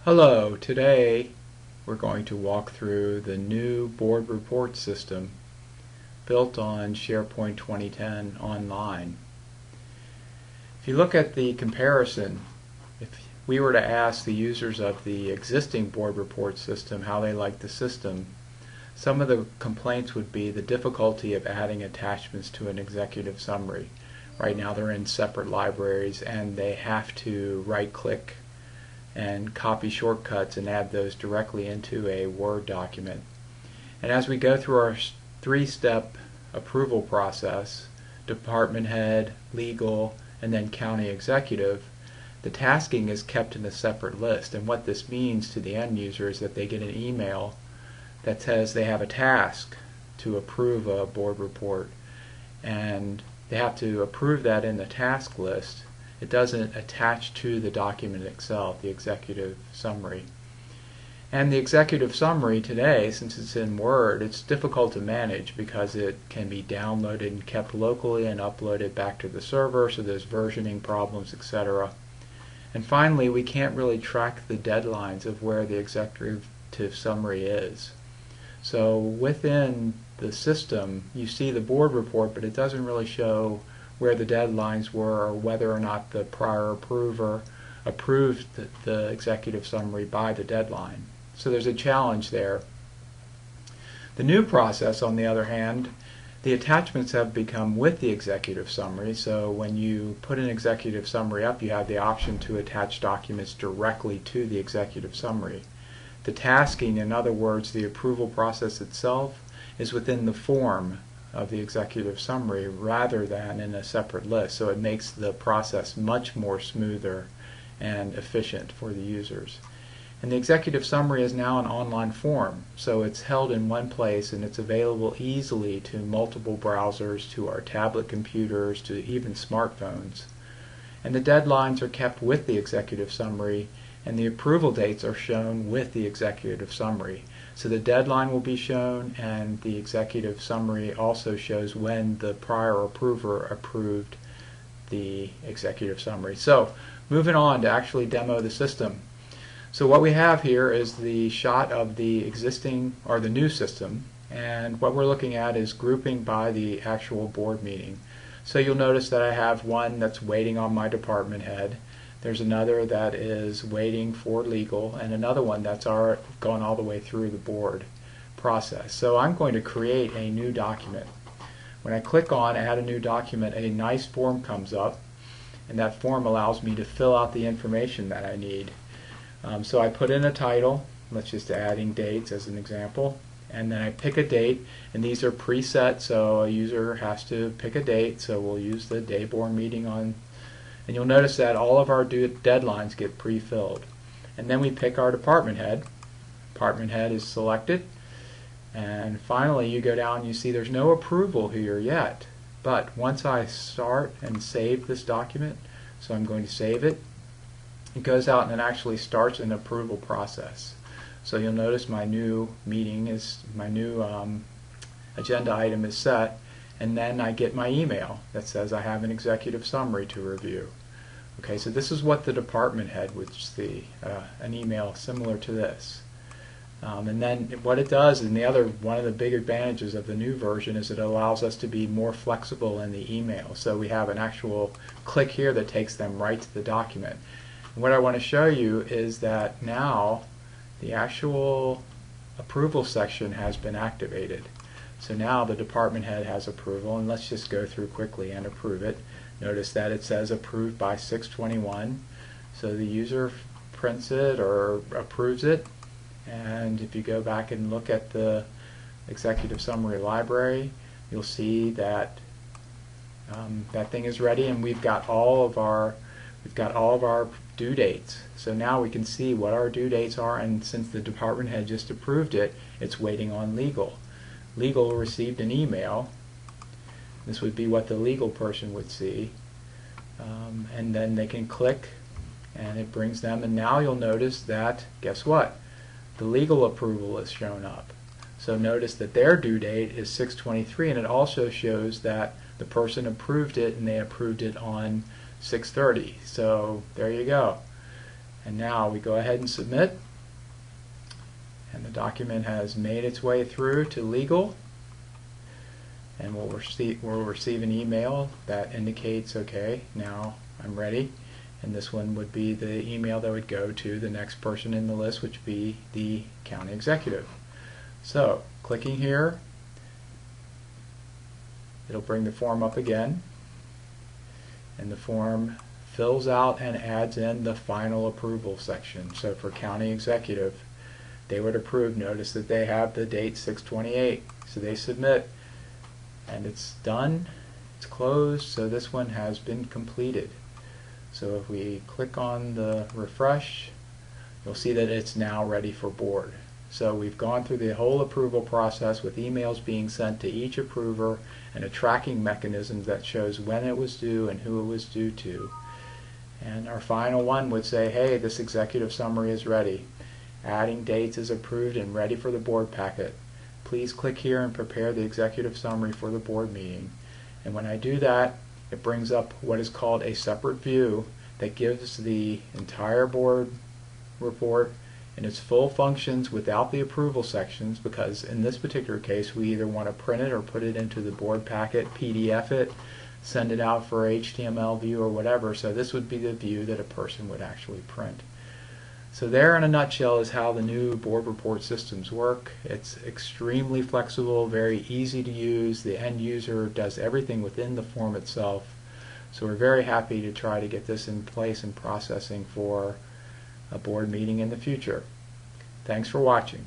Hello, today we're going to walk through the new board report system built on SharePoint 2010 Online. If you look at the comparison, if we were to ask the users of the existing board report system how they like the system, some of the complaints would be the difficulty of adding attachments to an executive summary. Right now they're in separate libraries and they have to right-click and copy shortcuts and add those directly into a Word document. And as we go through our three-step approval process, department head, legal, and then county executive, the tasking is kept in a separate list. And what this means to the end user is that they get an email that says they have a task to approve a board report, and they have to approve that in the task list. It doesn't attach to the document itself, the executive summary. And the executive summary today, since it's in Word, it's difficult to manage because it can be downloaded and kept locally and uploaded back to the server, so there's versioning problems, etc. And finally, we can't really track the deadlines of where the executive summary is. So within the system, you see the board report, but it doesn't really show where the deadlines were or whether or not the prior approver approved the executive summary by the deadline. So there's a challenge there. The new process, on the other hand, the attachments have become with the executive summary. So when you put an executive summary up, you have the option to attach documents directly to the executive summary. The tasking, in other words, the approval process itself, is within the form of the executive summary rather than in a separate list, so it makes the process much more smoother and efficient for the users. And the executive summary is now an online form, so it's held in one place and it's available easily to multiple browsers, to our tablet computers, to even smartphones. And the deadlines are kept with the executive summary, and the approval dates are shown with the executive summary. So the deadline will be shown, and the executive summary also shows when the prior approver approved the executive summary. So moving on to actually demo the system. So what we have here is the shot of the existing or the new system, and what we're looking at is grouping by the actual board meeting. So you'll notice that I have one that's waiting on my department head. There's another that is waiting for legal, and another one that's gone all the way through the board process. So I'm going to create a new document. When I click on Add a New Document, a nice form comes up, and that form allows me to fill out the information that I need. So I put in a title, let's just adding dates as an example, and then I pick a date, and these are preset, so a user has to pick a date, so we'll use the day board meeting on. And you'll notice that all of our deadlines get pre-filled. And then we pick our department head. Department head is selected. And finally you go down and you see there's no approval here yet. But once I start and save this document, so I'm going to save it, it goes out and it actually starts an approval process. So you'll notice my new meeting is, my new agenda item is set. And then I get my email that says I have an executive summary to review. Okay, so this is what the department head would see, an email similar to this. And then what it does, and one of the big advantages of the new version is it allows us to be more flexible in the email. So we have an actual click here that takes them right to the document. And what I want to show you is that now the actual approval section has been activated. So now the department head has approval, and let's just go through quickly and approve it. Notice that it says approved by 6/21. So the user prints it or approves it, and if you go back and look at the executive summary library, you'll see that that thing is ready, and we've got all of our due dates. So now we can see what our due dates are, and since the department head just approved it, it's waiting on legal. Legal received an email. This would be what the legal person would see, and then they can click and it brings them, and now you'll notice that, guess what, the legal approval is shown up. So notice that their due date is 6/23, and it also shows that the person approved it and they approved it on 6/30. So there you go. And now we go ahead and submit, and the document has made its way through to legal, and we'll receive an email that indicates, okay, now I'm ready. And this one would be the email that would go to the next person in the list, which would be the county executive. So clicking here, it'll bring the form up again, and the form fills out and adds in the final approval section. So for county executive, they would approve. Notice that they have the date 6/28, so they submit, and it's done, it's closed, so this one has been completed. So if we click on the refresh, you'll see that it's now ready for board. So we've gone through the whole approval process with emails being sent to each approver and a tracking mechanism that shows when it was due and who it was due to. And our final one would say, hey, this executive summary is ready. Adding dates is approved and ready for the board packet. Please click here and prepare the executive summary for the board meeting. And when I do that, it brings up what is called a separate view that gives the entire board report in its full functions without the approval sections, because in this particular case we either want to print it or put it into the board packet, PDF it, send it out for HTML view or whatever. So this would be the view that a person would actually print. So there in a nutshell is how the new board report systems work. It's extremely flexible, very easy to use. The end user does everything within the form itself. So we're very happy to try to get this in place and processing for a board meeting in the future. Thanks for watching.